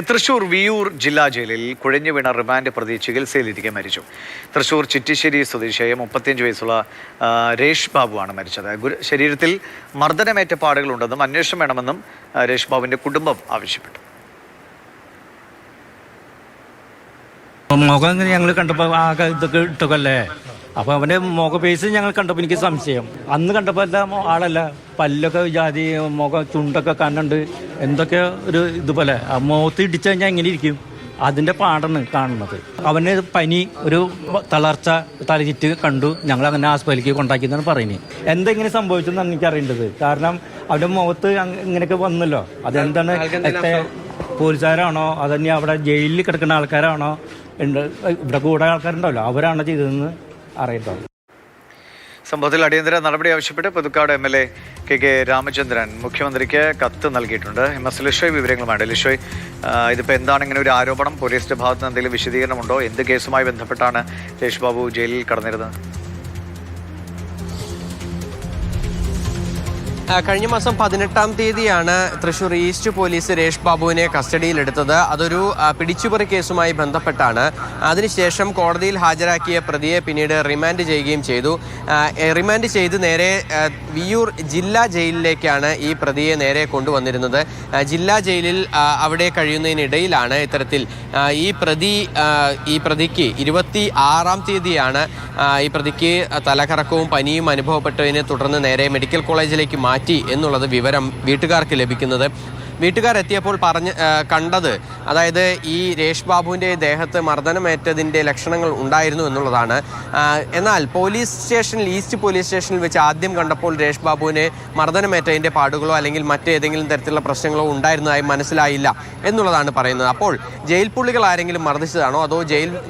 തൃശൂർ വിയൂർ ജില്ലാ ജയിലിൽ കുഴഞ്ഞു വീണ റിമാൻഡ് പ്രതി ചികിത്സയിലിരിക്കെ മരിച്ചു. തൃശൂർ ചിറ്റിശ്ശേരി സ്വദേശിയായ 35 വയസ്സുള്ള രേഷ് ബാബുവാണ് മരിച്ചത്. ശരീരത്തിൽ മർദ്ദനമേറ്റ പാടുകളുണ്ടെന്നും അന്വേഷണം വേണമെന്നും രേഷ് ബാബുവിന്റെ കുടുംബം ആവശ്യപ്പെട്ടു. മുഖം ഞങ്ങൾ കണ്ടപ്പോൾ ആകെ ഇതൊക്കെ ഇട്ടൊക്കെ അപ്പോൾ അവൻ്റെ മുഖ പേസ് ഞങ്ങൾ കണ്ടപ്പോൾ എനിക്ക് സംശയം. അന്ന് കണ്ടപ്പോൾ എല്ലാം ആളല്ല, പല്ലൊക്കെ ജാതി, മുഖം ചുണ്ടൊക്കെ കണ്ണുണ്ട്, എന്തൊക്കെ ഒരു ഇതുപോലെ മുഖത്ത് ഇടിച്ചു കഴിഞ്ഞാൽ എങ്ങനെ ഇരിക്കും, അതിൻ്റെ പാടാണ് കാണുന്നത്. അവന് പനി, ഒരു തളർച്ച, തലചിറ്റ് കണ്ടു. ഞങ്ങൾ അങ്ങനെ ആസ്പത്രിയിലേക്ക് കൊണ്ടാക്കിയെന്നാണ് പറയുന്നത്. എന്തെങ്ങനെ സംഭവിച്ചെന്നാണ് എനിക്ക് അറിയേണ്ടത്. കാരണം അവൻ്റെ മുഖത്ത് ഇങ്ങനെയൊക്കെ വന്നല്ലോ, അതെന്താണ്, പോലീസുകാരാണോ അതന്നെ അവിടെ ജയിലിൽ കിടക്കുന്ന ആൾക്കാരാണോ, ഇവിടെ കൂടെ ആൾക്കാരുണ്ടാവല്ലോ, അവരാണോ ചെയ്തതെന്ന് അറിയട്ടോ. സംഭവത്തിൽ അടിയന്തര നടപടി ആവശ്യപ്പെട്ട് പുതുക്കാട് MLA കെ രാമചന്ദ്രൻ മുഖ്യമന്ത്രിക്ക് കത്ത് നൽകിയിട്ടുണ്ട്. MS ലിഷോയ് വിവരങ്ങളുമാണ്. ലിഷോയ്, ഇതിപ്പോൾ എന്താണ് ഇങ്ങനെ ഒരു ആരോപണം? പോലീസിന്റെ ഭാഗത്ത് നിന്ന് എന്തെങ്കിലും വിശദീകരണമുണ്ടോ? എന്ത് കേസുമായി ബന്ധപ്പെട്ടാണ് രേഷ് ബാബു ജയിലിൽ കടന്നിരുന്നത്? കഴിഞ്ഞ മാസം 18-ാം തീയതിയാണ് തൃശൂർ ഈസ്റ്റ് പോലീസ് രേഷ് ബാബുവിനെ കസ്റ്റഡിയിലെടുത്തത്. അതൊരു പിടിച്ചുപറി കേസുമായി ബന്ധപ്പെട്ടാണ്. അതിനുശേഷം കോടതിയിൽ ഹാജരാക്കിയ പ്രതിയെ പിന്നീട് റിമാൻഡ് ചെയ്യുകയും ചെയ്തു. റിമാൻഡ് ചെയ്ത് നേരെ വിയൂർ ജില്ലാ ജയിലിലേക്കാണ് ഈ പ്രതിയെ നേരെ കൊണ്ടുവന്നിരുന്നത്. ജില്ലാ ജയിലിൽ അവിടെ കഴിയുന്നതിനിടയിലാണ് ഇത്തരത്തിൽ ഈ പ്രതിക്ക് 26-ാം തീയതിയാണ് ഈ പ്രതിക്ക് തലകറക്കവും പനിയും അനുഭവപ്പെട്ടതിനെ തുടർന്ന് നേരെ മെഡിക്കൽ കോളേജിലേക്ക് മാറ്റി എന്നുള്ളത് വിവരം വീട്ടുകാർക്ക് ലഭിക്കുന്നത്. വീട്ടുകാരെത്തിയപ്പോൾ കണ്ടത്, അതായത് ഈ രേഷ് ബാബുവിൻ്റെ ദേഹത്ത് മർദ്ദനമേറ്റതിൻ്റെ ലക്ഷണങ്ങൾ ഉണ്ടായിരുന്നു എന്നുള്ളതാണ്. എന്നാൽ ഈസ്റ്റ് പോലീസ് സ്റ്റേഷനിൽ വെച്ച് ആദ്യം കണ്ടപ്പോൾ രേഷ് ബാബുവിന് മർദ്ദനമേറ്റതിൻ്റെ പാടുകളോ അല്ലെങ്കിൽ മറ്റേതെങ്കിലും തരത്തിലുള്ള പ്രശ്നങ്ങളോ ഉണ്ടായിരുന്നതായി മനസ്സിലായില്ല എന്നുള്ളതാണ് പറയുന്നത്. അപ്പോൾ ജയിൽ പുള്ളികൾ ആരെങ്കിലും മർദ്ദിച്ചതാണോ, അതോ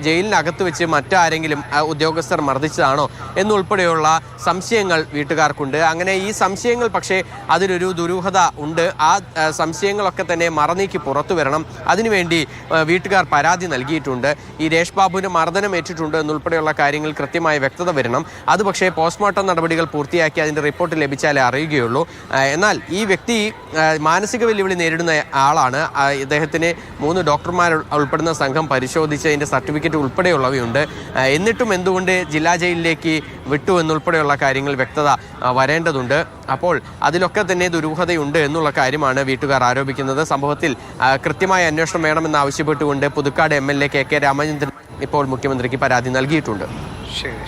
ജയിലിനകത്ത് വെച്ച് മറ്റാരെങ്കിലും ഉദ്യോഗസ്ഥർ മർദ്ദിച്ചതാണോ എന്നുൾപ്പെടെയുള്ള സംശയങ്ങൾ വീട്ടുകാർക്കുണ്ട്. അങ്ങനെ ഈ സംശയങ്ങൾ, പക്ഷേ അതിലൊരു ദുരൂഹത ഉണ്ട്. ആ സംശയങ്ങളൊക്കെ തന്നെ മറനീക്കി പുറത്തു വരണം. അതിനുവേണ്ടി വീട്ടുകാർ പരാതി നൽകിയിട്ടുണ്ട്. ഈ രേഷ് ബാബുവിന് മർദ്ദനമേറ്റിട്ടുണ്ട് എന്നുൾപ്പെടെയുള്ള കാര്യങ്ങൾ കൃത്യമായ വ്യക്തത വരണം. അത് പക്ഷേ പോസ്റ്റ്മോർട്ടം നടപടികൾ പൂർത്തിയാക്കി അതിൻ്റെ റിപ്പോർട്ട് ലഭിച്ചാലേ അറിയുകയുള്ളൂ. എന്നാൽ ഈ വ്യക്തി മാനസിക വെല്ലുവിളി നേരിടുന്ന ആളാണ്. ഇദ്ദേഹത്തിന് 3 ഡോക്ടർമാർ ഉൾപ്പെടുന്ന സംഘം പരിശോധിച്ച് അതിൻ്റെ സർട്ടിഫിക്കറ്റ് ഉൾപ്പെടെയുള്ളവയുണ്ട്. എന്നിട്ടും എന്തുകൊണ്ട് ജില്ലാ ജയിലിലേക്ക് വിട്ടു എന്നുൾപ്പെടെയുള്ള കാര്യങ്ങൾ വ്യക്തത വരേണ്ടതുണ്ട്. അപ്പോൾ അതിലൊക്കെ തന്നെ ദുരൂഹതയുണ്ട് എന്നുള്ള കാര്യമാണ് വീട്ടുകാർ ആരോപിക്കുന്നത്. സംഭവത്തിൽ കൃത്യമായ അന്വേഷണം വേണമെന്ന് ആവശ്യപ്പെട്ടുകൊണ്ട് പുതുക്കാട് MLA കെ രാമചന്ദ്രൻ ഇപ്പോൾ മുഖ്യമന്ത്രിക്ക് പരാതി നൽകിയിട്ടുണ്ട്. ശരി.